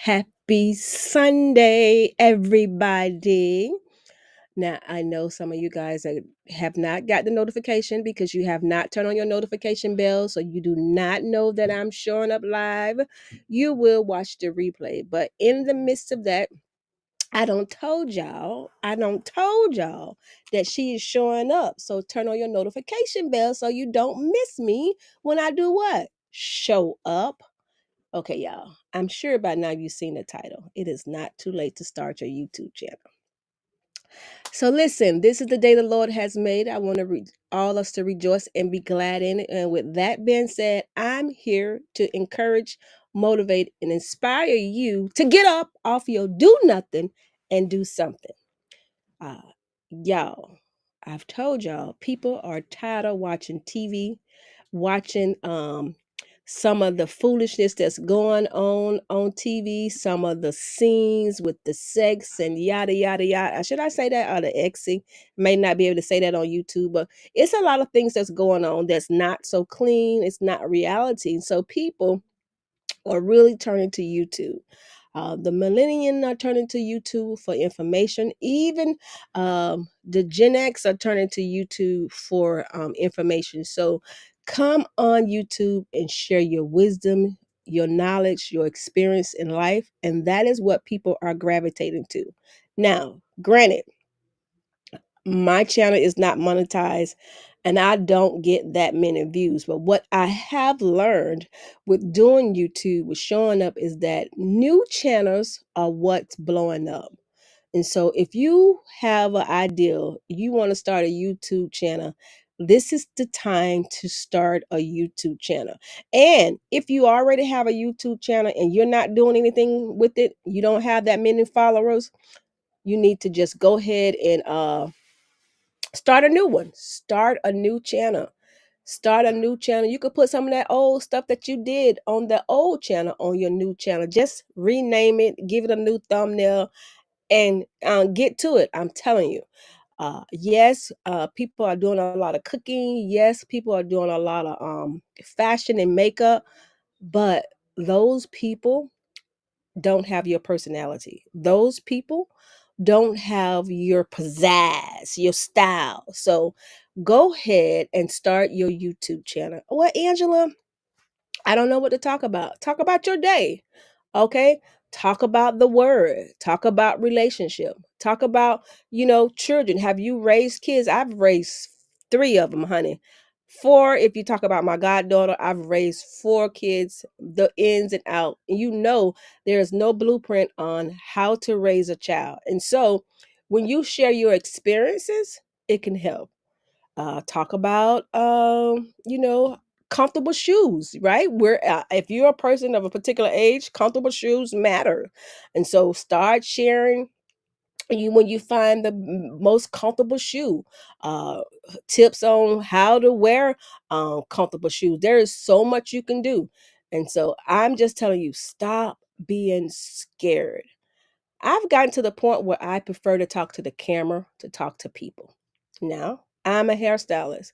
Happy Sunday, everybody. Now, I know some of you guys that have not got the notification because you have not turned on your notification bell, so you do not know that I'm showing up live. You will watch the replay, but in the midst of that, I don't told y'all that she is showing up. So turn on your notification bell so you don't miss me when I do what? Show up. Okay, y'all. I'm sure by now you've seen the title. It is not too late to start your YouTube channel. So listen, this is the day the Lord has made. I want to all us to rejoice and be glad in it. And with that being said, I'm here to encourage, motivate, and inspire you to get up off your do nothing and do something. Uh, y'all, I've told y'all, people are tired of watching TV, watching some of the foolishness that's going on TV, some of the scenes with the sex and yada yada yada. Should I say that or the exing? May not be able to say that on YouTube, but it's a lot of things that's going on that's not so clean. It's not reality. So people are really turning to YouTube. The millennials are turning to YouTube for information. Even the Gen X are turning to YouTube for information. So come on YouTube and share your wisdom, your knowledge, your experience in life. And that is what people are gravitating to. Now, granted, my channel is not monetized and I don't get that many views. But what I have learned with doing YouTube, with showing up, is that new channels are what's blowing up. And so if you have an idea, you want to start a YouTube channel, this is the time to start a YouTube channel. And if you already have a YouTube channel and you're not doing anything with it, you don't have that many followers, you need to just go ahead and start a new one. Start a new channel. Start a new channel. You could put some of that old stuff that you did on the old channel on your new channel. Just rename it, give it a new thumbnail, and get to it. I'm telling you. Yes, people are doing a lot of cooking. Yes, people are doing a lot of fashion and makeup, but those people don't have your personality. Those people don't have your pizzazz, your style. So go ahead and start your YouTube channel. Well, Angela, I don't know what to talk about. Talk about your day. Okay? Talk about the word. Talk about relationship. Talk about, children. Have you raised kids? I've raised 3 of them, honey. 4 if you talk about my goddaughter. I've raised 4 kids, the ins and out. And there is no blueprint on how to raise a child. And so when you share your experiences, it can help. Talk about comfortable shoes, right? Where if you're a person of a particular age, comfortable shoes matter. And so start sharing you when you find the most comfortable shoe, uh tips on how to wear comfortable shoes. There is so much you can do. And so I'm just telling you, stop being scared. I've gotten to the point where I prefer to talk to the camera to talk to people. Now, I'm a hairstylist.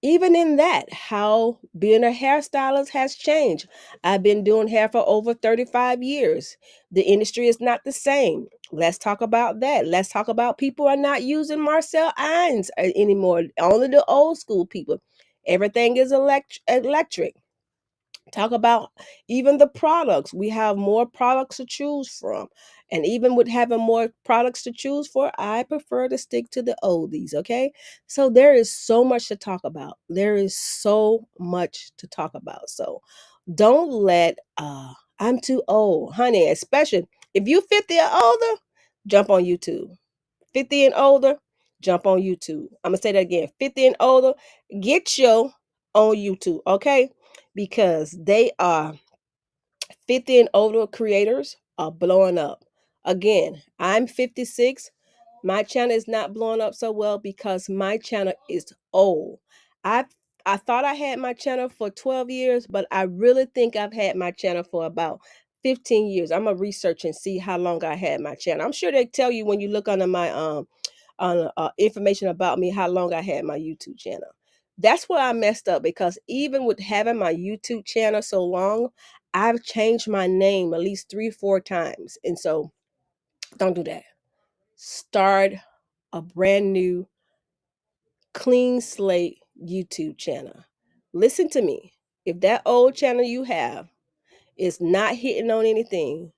Even in that, how being a hairstylist has changed. I've been doing hair for over 35 years. The industry is not the same. Let's talk about that. Let's talk about people are not using Marcel irons anymore. Only the old school people. Everything is electric. Talk about even the products. We have more products to choose from. And even with having more products to choose for, I prefer to stick to the oldies, okay? So there is so much to talk about. There is so much to talk about. So don't let I'm too old, honey, especially if you 50 or older, jump on YouTube. 50 and older, jump on YouTube. I'm gonna say that again. 50 and older, get your on YouTube, okay? Because they are 50 and older creators are blowing up. Again, I'm 56. My channel is not blowing up so well because my channel is old. I I thought I had my channel for 12 years, but I really think I've had my channel for about 15 years. I'm gonna research and see how long I had my channel. I'm sure they tell you when you look under my on information about me how long I had my YouTube channel. That's where I messed up because even with having my YouTube channel so long, I've changed my name at least 3, 4 times. And so don't do that. Start a brand new clean slate YouTube channel. Listen to me. If that old channel you have is not hitting on anything,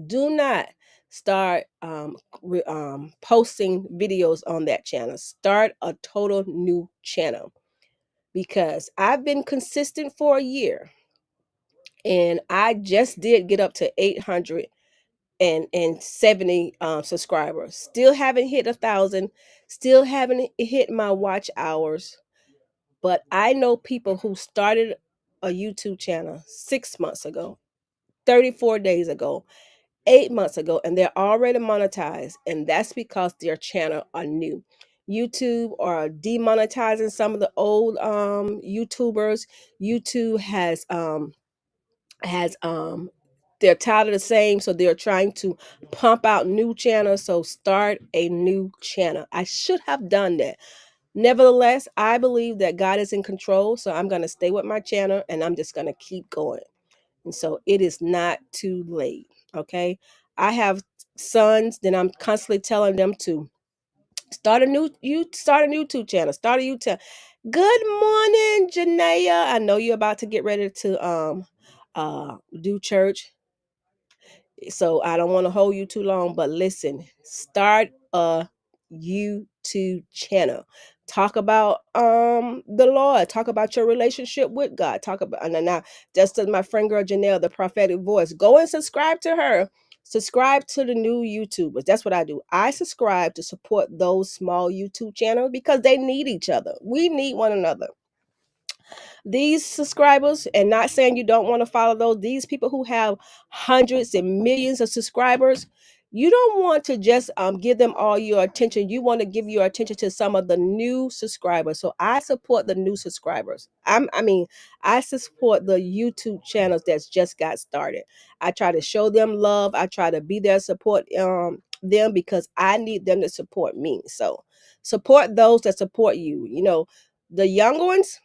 do not start posting videos on that channel. Start a total new channel, because I've been consistent for a year and I just did get up to 870 subscribers. Still haven't hit 1,000. Still haven't hit my watch hours. But I know people who started a YouTube channel 6 months ago, 34 days ago, 8 months ago, and they're already monetized. And that's because their channel are new. YouTube are demonetizing some of the old YouTubers. YouTube has they're tired of the same, so they're trying to pump out new channels. So start a new channel. I should have done that. Nevertheless, I believe that God is in control, so I'm going to stay with my channel and I'm just going to keep going. And so it is not too late. Okay. I have sons that I'm constantly telling them to start a YouTube channel. Start a YouTube. Good morning, Janaea. I know you're about to get ready to do church, so I don't want to hold you too long, but listen, start a YouTube channel. Talk about the Lord, talk about your relationship with God. Talk about, and now just as my friend girl Janelle, the prophetic voice, go and subscribe to her. Subscribe to the new YouTubers. That's what I do. I subscribe to support those small YouTube channels because they need each other. We need one another. These subscribers, and not saying you don't want to follow those, these people who have hundreds and millions of subscribers, you don't want to just give them all your attention. You want to give your attention to some of the new subscribers. So I support the new subscribers. I support the YouTube channels that's just got started. I try to show them love. I try to be there, support them, because I need them to support me. So support those that support you. The young ones,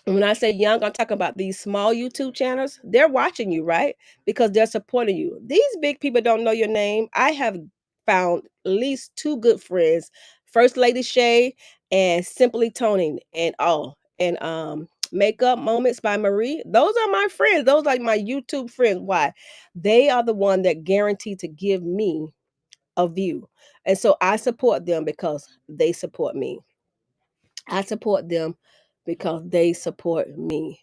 and when I say young, I'm talking about these small YouTube channels. They're watching you, right? Because they're supporting you. These big people don't know your name. I have found at least two good friends, First Lady Shay and Simply Toning, and Makeup Moments by Marie. Those are my friends. Those are like my YouTube friends. Why? They are the one that guarantee to give me a view. And so I support them because they support me. I support them because they support me.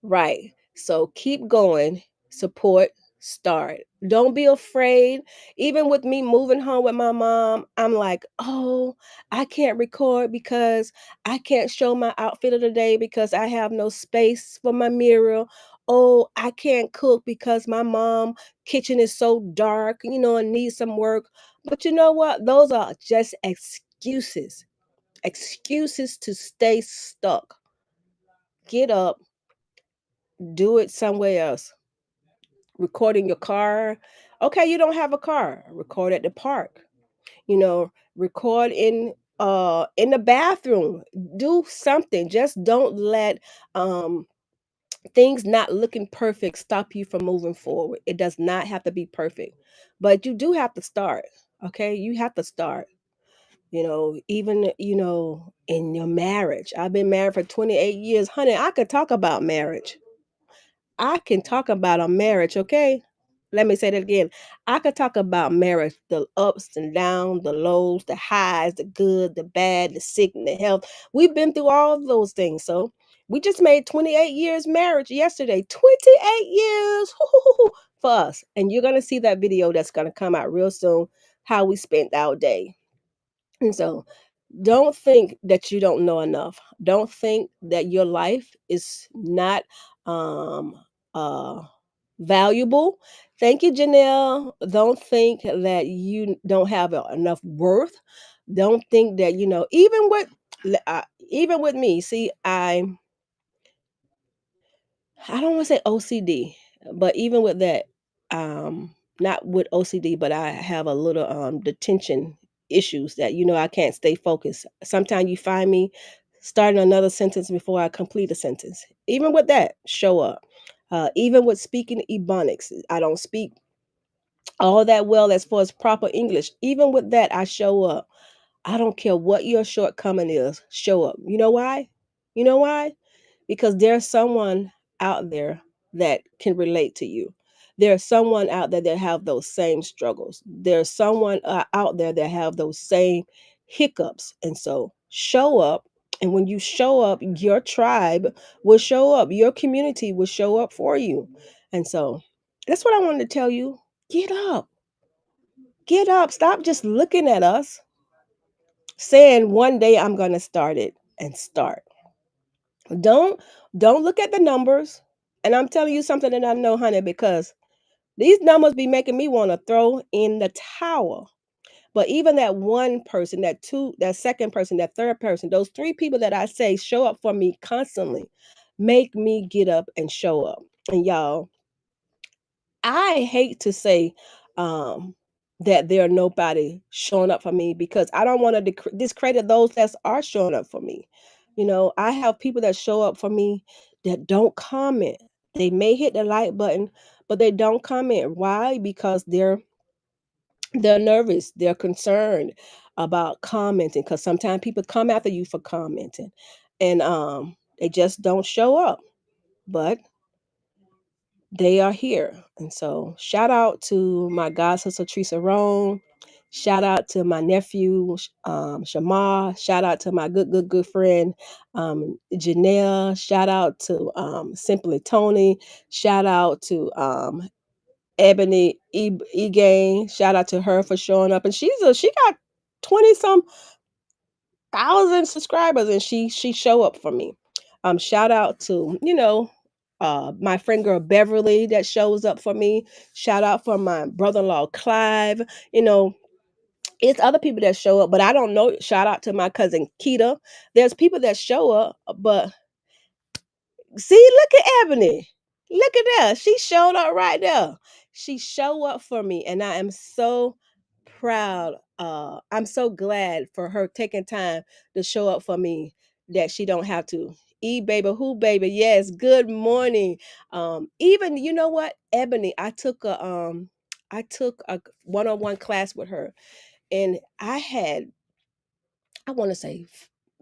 Right. So keep going, support, start. Don't be afraid. Even with me moving home with my mom, I'm like, oh, I can't record because I can't show my outfit of the day because I have no space for my mirror. Oh, I can't cook because my mom kitchen is so dark, and needs some work. But you know what? Those are just excuses. Excuses to stay stuck. Get up, do it somewhere else. Record in your car. Okay, you don't have a car. Record at the park. Record in the bathroom. Do something. Just don't let things not looking perfect stop you from moving forward. It does not have to be perfect. But you do have to start. Okay? You have to start. Even in your marriage. I've been married for 28 years. Honey, I could talk about marriage. I can talk about a marriage, okay? Let me say that again. I could talk about marriage, the ups and downs, the lows, the highs, the good, the bad, the sick, and the health. We've been through all of those things. So we just made 28 years marriage yesterday. 28 years for us. And you're going to see that video that's going to come out real soon, how we spent our day. And so don't think that you don't know enough. Don't think that your life is not um uh valuable. Thank you, Janelle. Don't think that you don't have enough worth. Don't think that even with me. See, I don't want to say OCD, but even with that, not with OCD, but I have a little detention issues that I can't stay focused. Sometimes you find me starting another sentence before I complete a sentence. Even with that, show up. Even with speaking Ebonics, I don't speak all that well as far as proper English. Even with that, I show up. I don't care what your shortcoming is, show up. You know why? You know why? Because there's someone out there that can relate to you. There's someone out there that have those same struggles. There's someone out there that have those same hiccups. And so show up. And when you show up, your tribe will show up. Your community will show up for you. And so that's what I wanted to tell you. Get up. Get up. Stop just looking at us saying one day I'm going to start it and start. Don't don't look at the numbers. And I'm telling you something that I know, honey, because these numbers be making me want to throw in the towel. But even that one person, that two, that second person, that third person, those three people that I say show up for me constantly, make me get up and show up. And y'all, I hate to say that there are nobody showing up for me because I don't want to discredit those that are showing up for me. You know, I have people that show up for me that don't comment. They may hit the like button, but they don't comment. Why? Because they're nervous. They're concerned about commenting because sometimes people come after you for commenting, and they just don't show up. But they are here. And so shout out to my god sister Teresa Roan. Shout out to my nephew Shamar. Shout out to my good friend Janelle. Shout out to Simply Tony. Shout out to Ebony Egain. Shout out to her for showing up. And she got 20 some thousand subscribers and she show up for me. Shout out to, my friend girl Beverly that shows up for me. Shout out for my brother-in-law Clive. You know, it's other people that show up, but I don't know. Shout out to my cousin Keita. There's people that show up, but see, look at Ebony. Look at that. She showed up right there. She show up for me, and I am so proud. I'm so glad for her taking time to show up for me that she don't have to. E baby, who baby? Yes, good morning. Even you know what, Ebony, I took a one-on-one class with her, and I want to say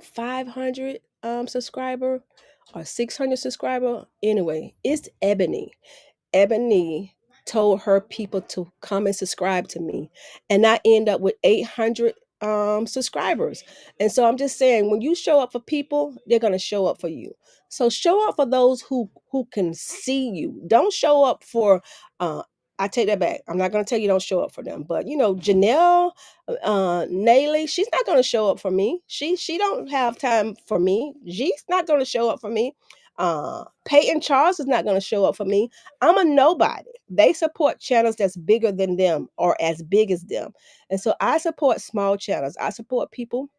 500 subscriber or 600 subscriber. Anyway, it's Ebony. Ebony told her people to come and subscribe to me, and I end up with 800 subscribers. And so I'm just saying, when you show up for people, they're going to show up for you. So show up for those who can see you. Don't show up for I take that back. I'm not going to tell you don't show up for them, but Janelle, Nayli, she's not going to show up for me. She don't have time for me. She's not going to show up for me. Peyton Charles is not going to show up for me. I'm a nobody. They support channels that's bigger than them or as big as them. And so I support small channels. I support people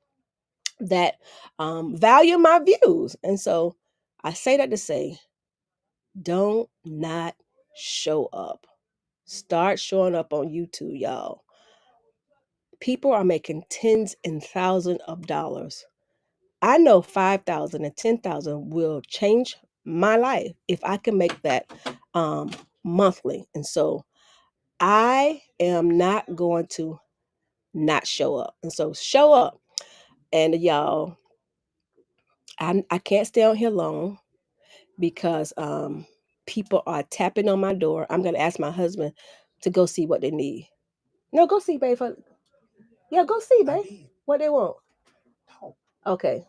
that value my views. And so I say that to say, don't not show up. Start showing up on YouTube, y'all. People are making tens and thousands of dollars. I know 5,000 and 10,000 will change my life if I can make that um, monthly. And so I am not going to not show up. And so show up. And y'all, I can't stay on here long because people are tapping on my door. I'm going to ask my husband to go see what they need. No, go see, babe. Yeah, go see, babe. What they want. Okay.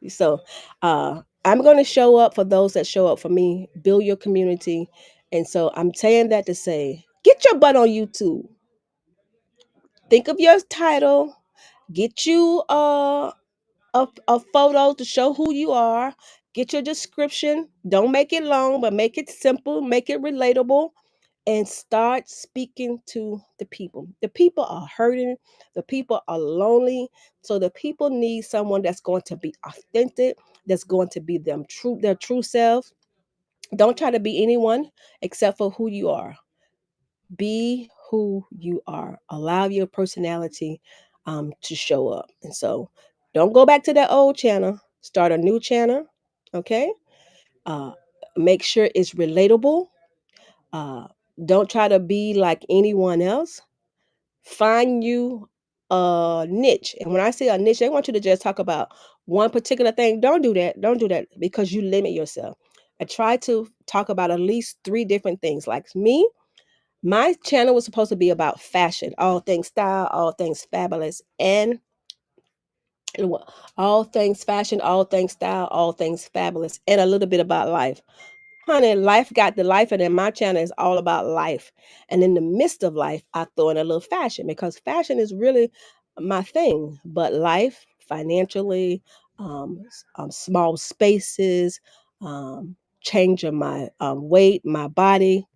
So I'm going to show up for those that show up for me, build your community. And so I'm saying that to say, get your butt on YouTube. Think of your title, get you a photo to show who you are, get your description. Don't make it long, but make it simple, make it relatable, and start speaking to the people. The people are hurting, the people are lonely. So the people need someone that's going to be authentic, that's going to be their true self. Don't try to be anyone except for who you are. Be who you are. Allow your personality to show up. And so don't go back to that old channel. Start a new channel. Okay. Uh, Make sure it's relatable. Uh, don't try to be like anyone else. Find you a niche. And when I say a niche, I want you to just talk about one particular thing. Don't do that. Don't do that because you limit yourself. I try to talk about at least 3 different things. Like me, my channel was supposed to be about fashion, all things style, all things fabulous, and all things fashion, all things style, all things fabulous, and a little bit about life. Honey, life got the life, and then my channel is all about life. And in the midst of life, I throw in a little fashion because fashion is really my thing. But life, financially, small spaces, changing my weight, my body.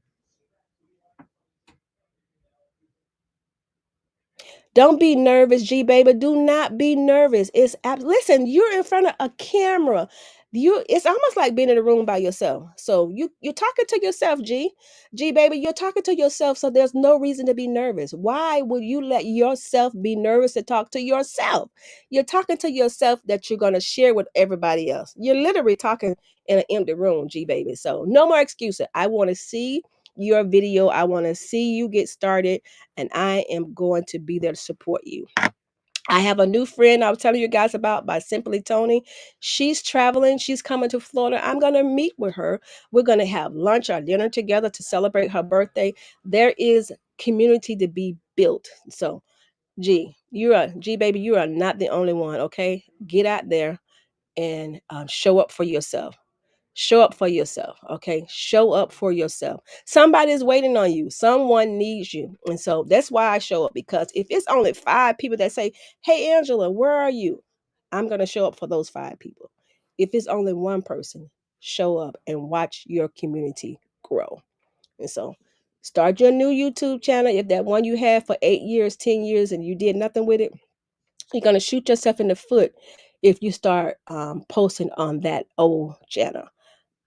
Don't be nervous, G baby. Do not be nervous. Listen, you're in front of a camera. It's almost like being in a room by yourself. So you're talking to yourself, G baby, you're talking to yourself, so there's no reason to be nervous. Why would you let yourself be nervous to talk to yourself? You're talking to yourself that you're gonna share with everybody else. You're literally talking in an empty room, G baby. So no more excuses. I want to see your video. I want to see you get started, and I am going to be there to support you. I have a new friend I was telling you guys about by Simply Tony. She's traveling. She's coming to Florida. I'm going to meet with her. We're going to have lunch or dinner together to celebrate her birthday. There is community to be built. So, G baby, you are not the only one, okay? Get out there and show up for yourself. Show up for yourself, okay? Show up for yourself. Somebody's waiting on you. Someone needs you. And so that's why I show up, because if it's only 5 people that say, "Hey Angela, where are you?" I'm going to show up for those 5 people. If it's only one person, show up and watch your community grow. And so start your new YouTube channel. If that one you had for 8 years, 10 years and you did nothing with it, you're going to shoot yourself in the foot if you start posting on that old channel.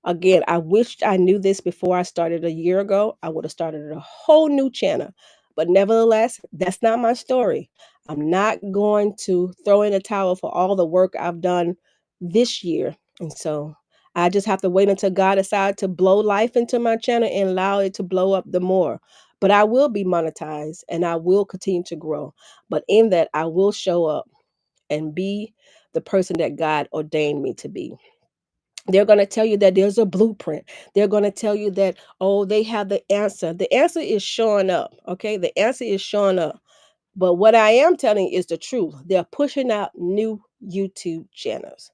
Again, I wished I knew this before I started a year ago. I would have started a whole new channel. But nevertheless, that's not my story. I'm not going to throw in a towel for all the work I've done this year. And so I just have to wait until God decides to blow life into my channel and allow it to blow up the more. But I will be monetized and I will continue to grow. But in that, I will show up and be the person that God ordained me to be. They're going to tell you that there's a blueprint. They're going to tell you that, oh, they have the answer. The answer is showing up. Okay. The answer is showing up. But what I am telling you is the truth. They're pushing out new YouTube channels.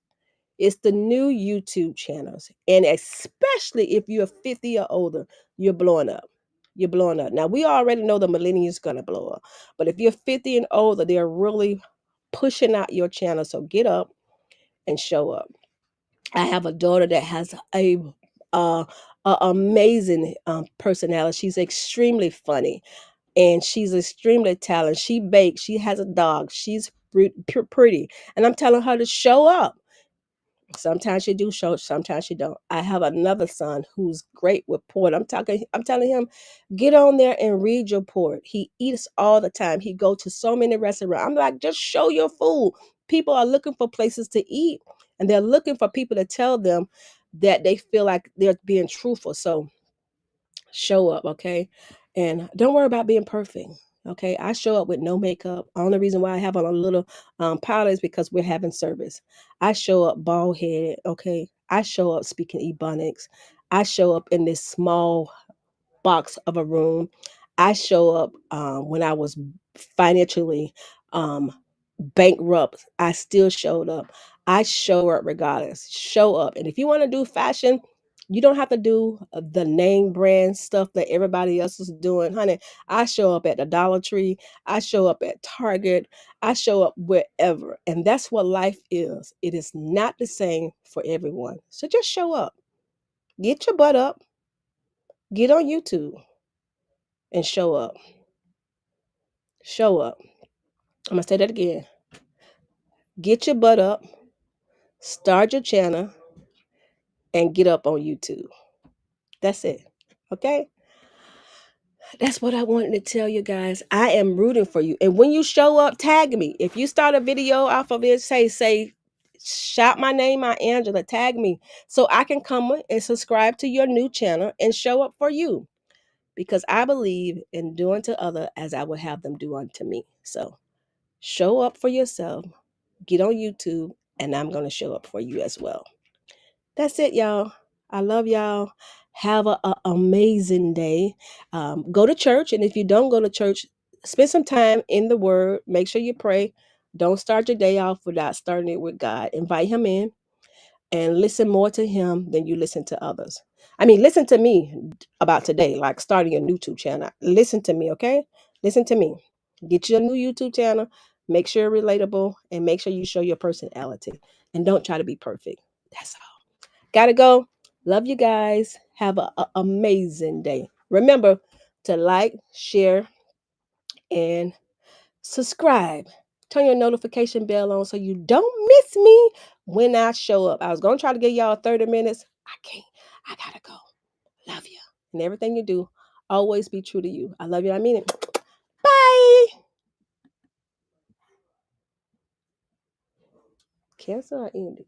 It's the new YouTube channels. And especially if you're 50 or older, you're blowing up. You're blowing up. Now, we already know the millennials going to blow up. But if you're 50 and older, they're really pushing out your channel. So get up and show up. I have a daughter that has uh, a amazing personality. She's extremely funny and she's extremely talented. She bakes. She has a dog. She's pretty, and I'm telling her to show up. Sometimes she do show, sometimes she don't. I have another son who's great with port. I'm telling him, get on there and read your port. He eats all the time. He go to so many restaurants. I'm like, just show your food. People are looking for places to eat, and they're looking for people to tell them that they feel like they're being truthful. So show up, okay? And don't worry about being perfect. Okay, I show up with no makeup. Only reason why I have on a little powder is because we're having service. I show up bald headed. Okay, I show up speaking Ebonics. I show up in this small box of a room. I show up when I was financially um, bankrupt. I still showed up. I show up regardless. Show up. And if you want to do fashion, you don't have to do the name brand stuff that everybody else is doing. Honey, I show up at the Dollar Tree. I show up at Target. I show up wherever. And that's what life is. It is not the same for everyone. So just show up. Get your butt up. Get on YouTube and show up. Show up. I'm going to say that again. Get your butt up, start your channel, and get up on YouTube. That's it. Okay? That's what I wanted to tell you guys. I am rooting for you. And when you show up, tag me. If you start a video off of it, say shout my name out, Angela, tag me, so I can come and subscribe to your new channel and show up for you, because I believe in doing to other as I would have them do unto me. So show up for yourself, get on YouTube, and I'm going to show up for you as well. That's it, y'all. I love y'all. Have a amazing day. Go to church, and if you don't go to church, spend some time in the Word. Make sure you pray. Don't start your day off without starting it with God. Invite Him in and listen more to Him than you listen to others. I mean, listen to me about today, like starting a YouTube channel. Listen to me, okay? Listen to me. Get you a new YouTube channel. Make sure you're relatable, and make sure you show your personality. And don't try to be perfect. That's all. Gotta go. Love you guys. Have a amazing day. Remember to like, share, and subscribe. Turn your notification bell on so you don't miss me when I show up. I was going to try to give y'all 30 minutes. I can't. I gotta go. Love you. And everything you do, always be true to you. I love you. I mean it. Bye. Cancel or end it?